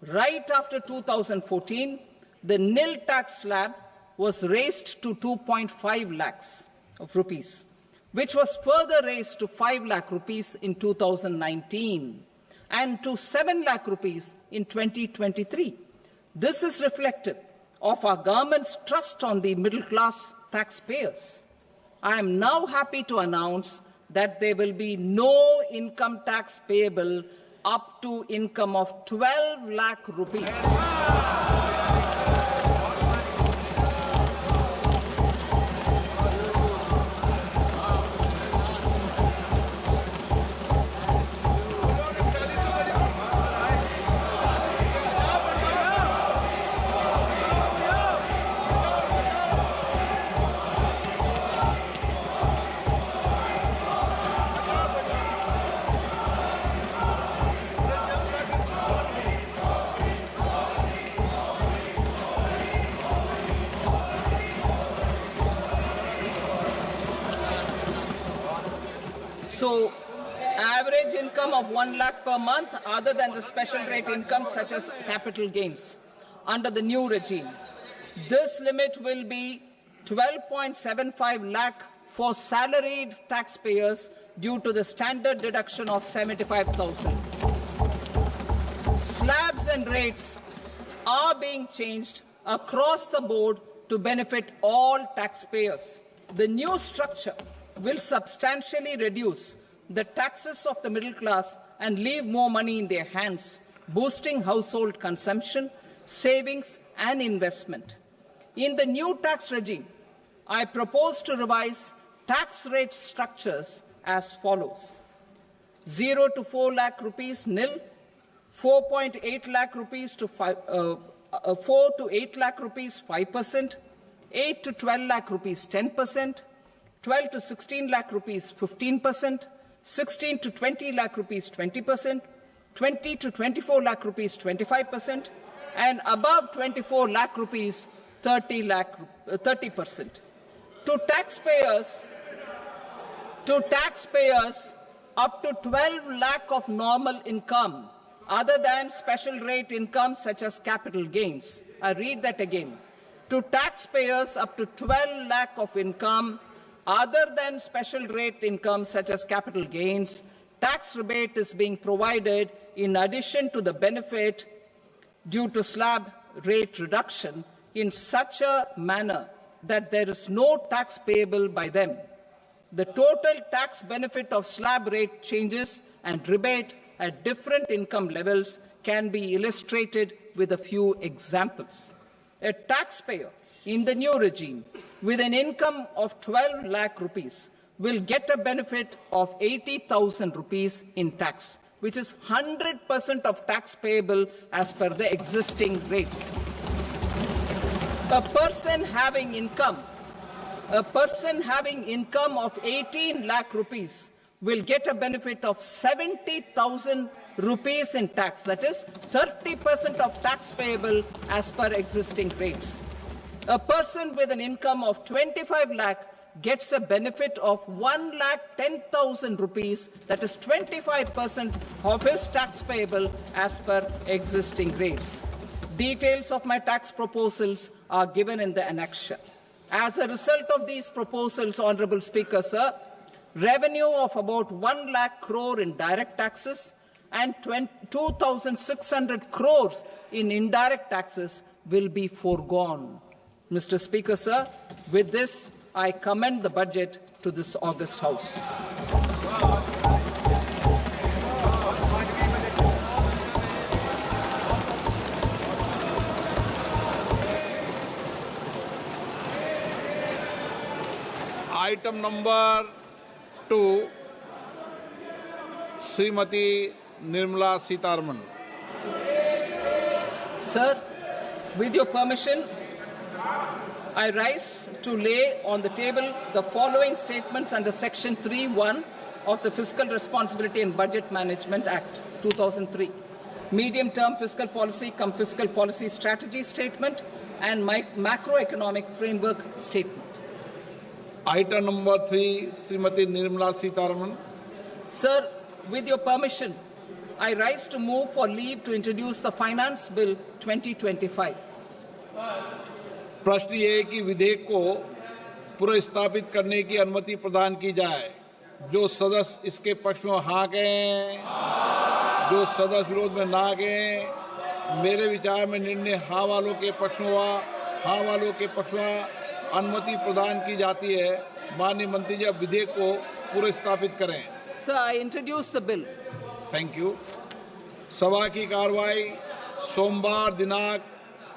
Right after 2014, the nil tax slab was raised to 2.5 lakhs of rupees, which was further raised to 5 lakh rupees in 2019 and to 7 lakh rupees in 2023. This is reflective of our government's trust on the middle-class taxpayers. I am now happy to announce that there will be no income tax payable up to income of 12 lakh rupees. So, average income of 1 lakh per month, other than the special rate income such as capital gains, under the new regime. This limit will be 12.75 lakh for salaried taxpayers due to the standard deduction of 75,000. Slabs and rates are being changed across the board to benefit all taxpayers. The new structure will substantially reduce the taxes of the middle class and leave more money in their hands, boosting household consumption, savings, and investment. In the new tax regime, I propose to revise tax rate structures as follows: 0 to 4 lakh rupees nil, 4.8 lakh rupees to 4 to 8 lakh rupees 5%, 8 to 12 lakh rupees 10%, 12 to 16 lakh rupees 15%, 16 to 20 lakh rupees 20%, 20 to 24 lakh rupees 25%, and above 24 lakh rupees 30%. To taxpayers up to 12 lakh of normal income, other than special rate income such as capital gains. I read that again. To taxpayers up to 12 lakh of income, other than special rate income such as capital gains, tax rebate is being provided in addition to the benefit due to slab rate reduction in such a manner that there is no tax payable by them. The total tax benefit of slab rate changes and rebate at different income levels can be illustrated with a few examples. A taxpayer in the new regime with an income of 12 lakh rupees will get a benefit of 80,000 rupees in tax, which is 100% of tax payable as per the existing rates. A person having income of 18 lakh rupees will get a benefit of 70,000 rupees in tax, that is 30% of tax payable as per existing rates. A person with an income of 25 lakh gets a benefit of 1,10,000 rupees, that is 25% of his tax payable as per existing rates. Details of my tax proposals are given in the annexure. As a result of these proposals, Honourable Speaker, sir, revenue of about 1 lakh crore in direct taxes and 2,600 crores in indirect taxes will be foregone. Mr. Speaker, sir, with this, I commend the budget to this august House. Item number 2, Srimati Nirmala Sitharaman. Sir, with your permission, I rise to lay on the table the following statements under Section 3(1) of the Fiscal Responsibility and Budget Management Act 2003. Medium-term fiscal policy cum fiscal policy strategy statement and macroeconomic framework statement. Item number 3, Srimati Nirmala Sitharaman. Sir, with your permission, I rise to move for leave to introduce the Finance Bill 2025. प्रश्न ये है कि विधेयक को पुनर्स्थापित करने की अनुमति प्रदान की जाए। जो सदस्य इसके पक्ष में हाँ कहें, जो सदस्य विरोध में ना कहें। मेरे विचार में निर्णय हाँ वालों के पक्ष में हुआ, हाँ वालों के पक्ष में अनुमति प्रदान की जाती है। माननीय मंत्री जी, अब विधेयक को पुनर्स्थापित करें। Sir, I introduce the bill. Thank you. सभा की कार्रवाई सोमवार दिनांक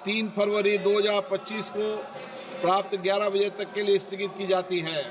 3 फरवरी 2025 को प्राप्त 11 बजे तक के लिए स्थगित की जाती है।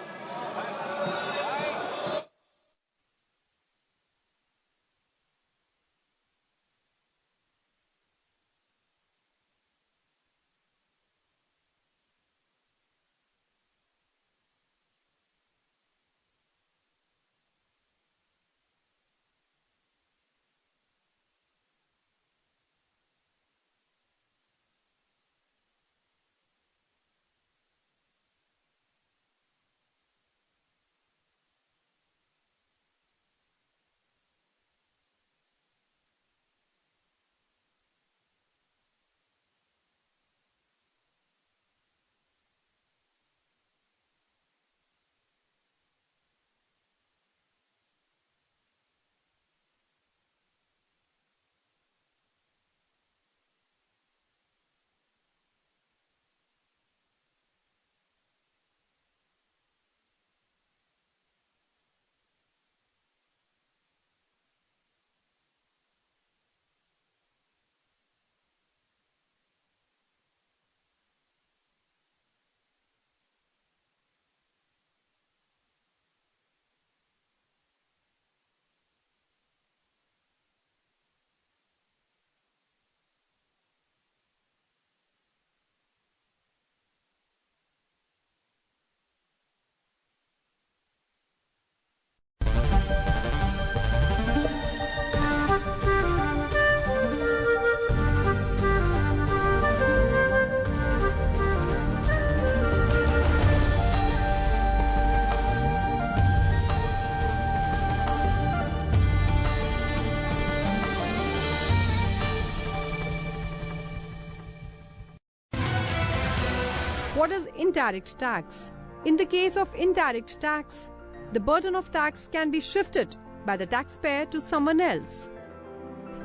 What is indirect tax? In the case of indirect tax, the burden of tax can be shifted by the taxpayer to someone else.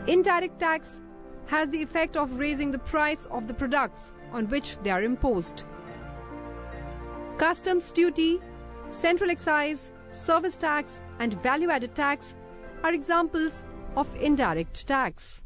Indirect tax has the effect of raising the price of the products on which they are imposed. Customs duty, central excise, service tax and value-added tax are examples of indirect tax.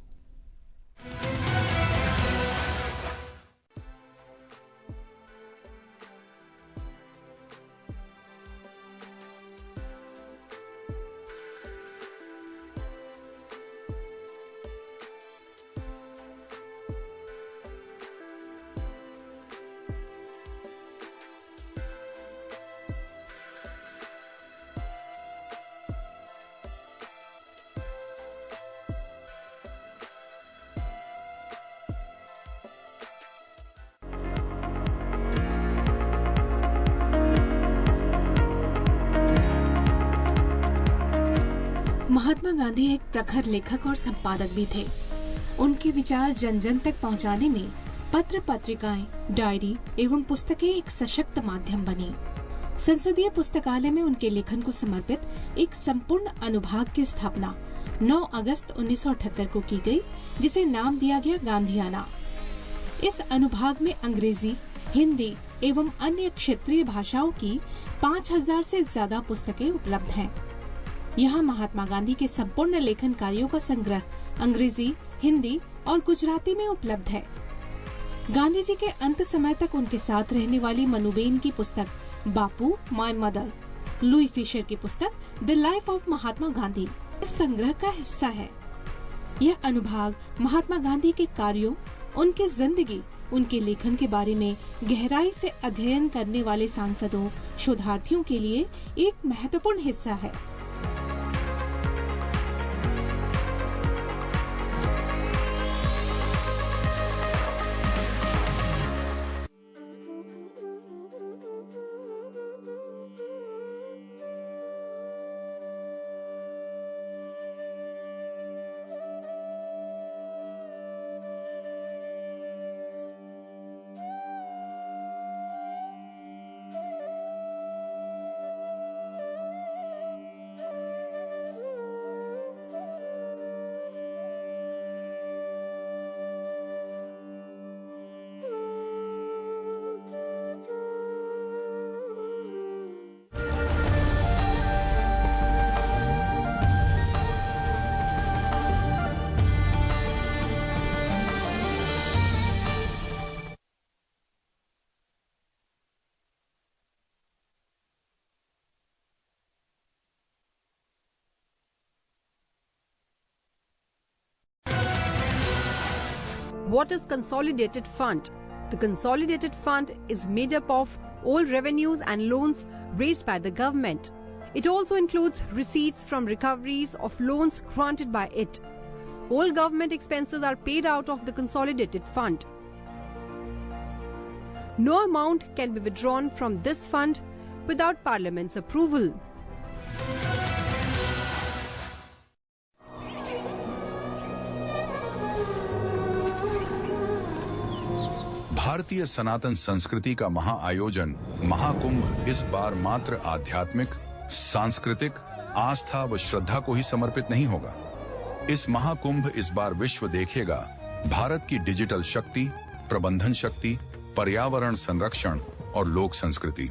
Mahatma Gandhi एक प्रखर लेखक और संपादक भी थे। उनके विचार जन जन तक पहुंचाने में पत्र पत्रिकाएं, डायरी एवं पुस्तकें एक सशक्त माध्यम बनी। संसदीय पुस्तकालय में उनके लेखन को समर्पित एक संपूर्ण अनुभाग की स्थापना 9 अगस्त 1978 को की गई, जिसे नाम दिया गया गांधीयाना। इस अनुभाग में अंग्रेजी, हिंदी एवं अन्य क्षेत्रीय भाषाओं की 5000 से ज्यादा पुस्तकें उपलब्ध हैं। यहाँ महात्मा गांधी के संपूर्ण लेखन कार्यों का संग्रह अंग्रेजी, हिंदी और गुजराती में उपलब्ध है। गांधी जी के अंत समय तक उनके साथ रहने वाली मनुबेन की पुस्तक बापू माय मदर, लुई फिशर की पुस्तक the life of Mahatma Gandhi इस संग्रह का हिस्सा है। यह अनुभाग महात्मा गांधी के कार्यों, उनकी जिंदगी, उनके लेखन के बारे में गहराई से अध्ययन करने वाले सांसदों, शोधार्थियों के लिए एक महत्वपूर्ण हिस्सा है। What is Consolidated Fund? The Consolidated Fund is made up of all revenues and loans raised by the government. It also includes receipts from recoveries of loans granted by it. All government expenses are paid out of the Consolidated Fund. No amount can be withdrawn from this fund without Parliament's approval. भारतीय सनातन संस्कृति का महाआयोजन महाकुंभ इस बार मात्र आध्यात्मिक, सांस्कृतिक, आस्था व श्रद्धा को ही समर्पित नहीं होगा। इस महाकुंभ इस बार विश्व देखेगा भारत की डिजिटल शक्ति, प्रबंधन शक्ति, पर्यावरण संरक्षण और लोक संस्कृति।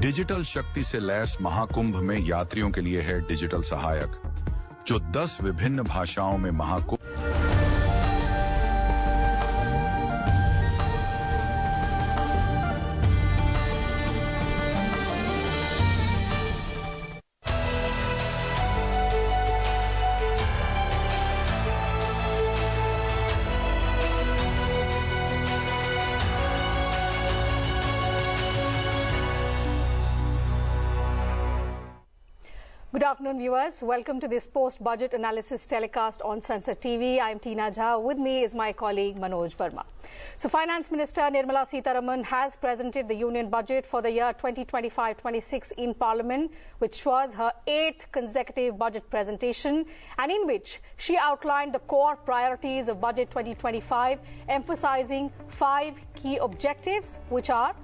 डिजिटल शक्ति से लैस महाकुंभ में यात्रियों के लिए है डिजिटल सहायक, जो 10 विभिन्न भाषाओं में Mahakumbh Good afternoon, viewers. Welcome to this post-budget analysis telecast on Sansad TV. I am Tina Jha. With me is my colleague Manoj Verma. So, Finance Minister Nirmala Sitharaman has presented the Union Budget for the year 2025-26 in Parliament, which was her 8th consecutive budget presentation, and in which she outlined the core priorities of Budget 2025, emphasizing 5 key objectives, which are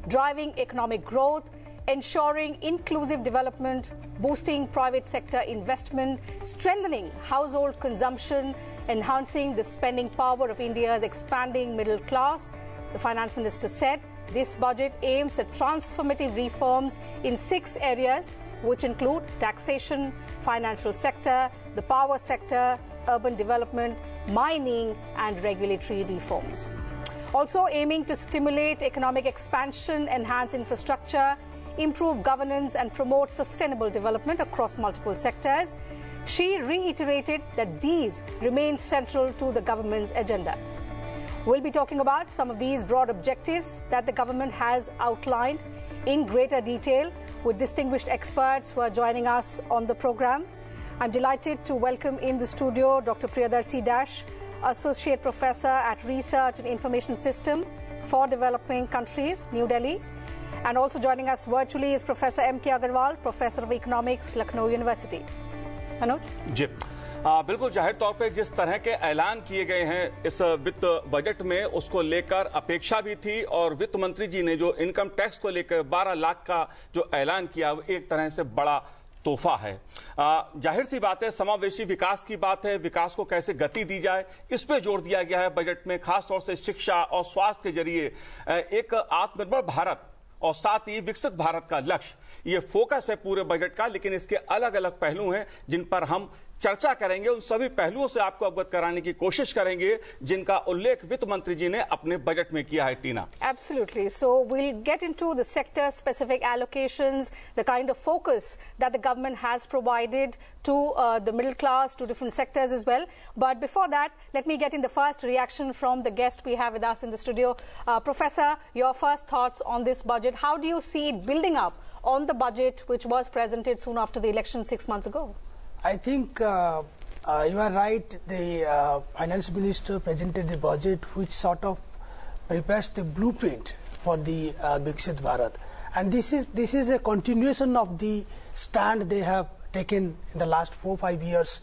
driving economic growth, ensuring inclusive development, boosting private sector investment, strengthening household consumption, enhancing the spending power of India's expanding middle class. The Finance Minister said this budget aims at transformative reforms in 6 areas, which include taxation, financial sector, the power sector, urban development, mining and regulatory reforms. Also aiming to stimulate economic expansion, enhance infrastructure, improve governance and promote sustainable development across multiple sectors. She reiterated that these remain central to the government's agenda. We'll be talking about some of these broad objectives that the government has outlined in greater detail with distinguished experts who are joining us on the program. I'm delighted to welcome in the studio Dr. Priyadarshi Dash, Associate Professor at Research and Information System for Developing Countries, New Delhi. And also joining us virtually is Professor M.K. Agarwal, Professor of Economics, Lucknow University. Manoj ji बिल्कुल, जाहिर तौर पे जिस तरह के ऐलान किए गए हैं इस वित्त बजट में, उसको लेकर अपेक्षा भी थी और वित्त मंत्री जी ने जो इनकम टैक्स को लेकर 12 लाख का जो ऐलान किया, वो एक तरह से बड़ा तोहफा है। जाहिर सी बात है, समावेशी विकास की बात है, विकास को कैसे गति दी जाए, इस पे जोर दिया गया है बजट में। खासतौर से शिक्षा और स्वास्थ्य के जरिए एक आत्मनिर्भर भारत और साथ ही विकसित भारत का लक्ष्य, ये फोकस है पूरे बजट का। लेकिन इसके अलग अलग पहलू हैं जिन पर हम चर्चा करेंगे, उन सभी पहलुओं से आपको अवगत कराने की कोशिश करेंगे जिनका उल्लेख वित्त मंत्री जी ने अपने बजट में किया है। टीना, Absolutely. So we'll get into the sector-specific allocations, the kind of focus that the government has provided to the middle class, to different sectors as well. But before that, let me get in the first reaction from the guest we have with us in the studio. Professor, your first thoughts on this budget. How do you see it building up on the budget which was presented soon after the election 6 months ago? I think you are right. The finance minister presented the budget which sort of prepares the blueprint for the Viksit Bharat, and this is a continuation of the stand they have taken in the last 4-5 years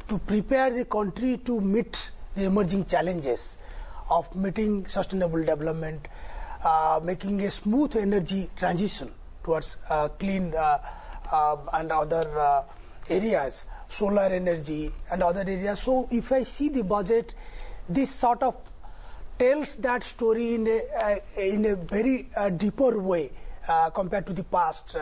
to prepare the country to meet the emerging challenges of meeting sustainable development, making a smooth energy transition towards clean and other areas, solar energy and other areas. So if I see the budget, this sort of tells that story in a very deeper way compared to the past.